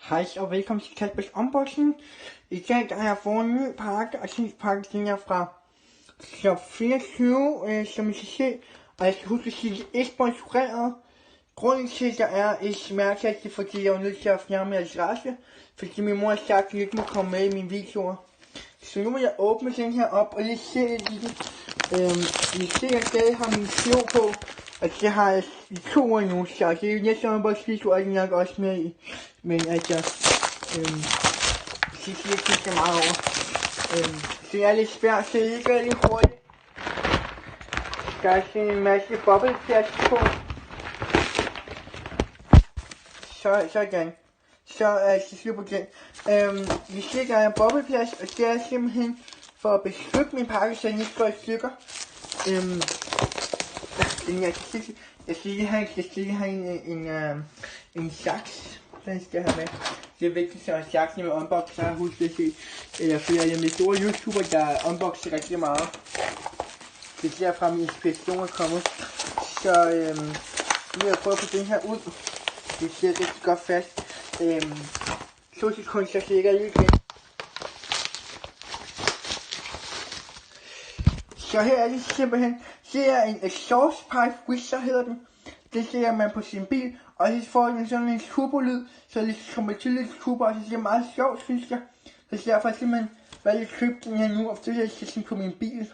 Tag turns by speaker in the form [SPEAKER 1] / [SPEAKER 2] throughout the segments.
[SPEAKER 1] Hej og velkommen til Kasper's Unboxing. I dag der har jeg fået en ny pakke, og den pakke den er fra Shop 24, som I kan se. Og jeg skal huske at sige, at det er ikke sponsoreret. Grunden til, at der er et mærketægt, det er fordi jeg var nødt til at fjerne min adresse, fordi min mor har sagt, at den ikke må komme med i mine videoer. Så nu vil jeg åbne den her op, og lige se lidt i den. I ser, at jeg har min slå på, og det har jeg i 2 år nu, så det er næste unboxing, og den er også med i. Men altså, det siger ikke så meget over. Så det er lidt svært, så det gør lidt hurtigt. Der er sådan en masse bobleplast på. Sådan. Så er jeg slut på den. Vi ser, der er bobleplast, og det er simpelthen for at beskytte min pakke, så den ikke går i stykker. Jeg skal have en saks. Den skal have med. Det er vigtigt, at saksen med unbox, så har jeg husket at se. Eller flere af de store YouTuber, der unboxer rigtig meget. Det er derfra min inspiration er kommet. Så nu vil jeg prøve at få den her ud. Det ser rigtig godt fast. 2 sekunder, så lægger jeg igen. Så her er det simpelthen, det er en exhaust pipe whisper hedder den. Det ser man på sin bil, og så får den sådan en turbolyd, så det kommer til lidt turbo, og det ser meget sjovt, synes jeg. Så derfor har jeg simpelthen valgt at købe den her nu, og det er sådan på min bil.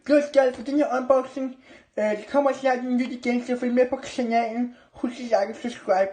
[SPEAKER 1] Glæd skald for den her unboxing. Det kommer snart en video igen, så følg med på kanalen. Husk at like og subscribe.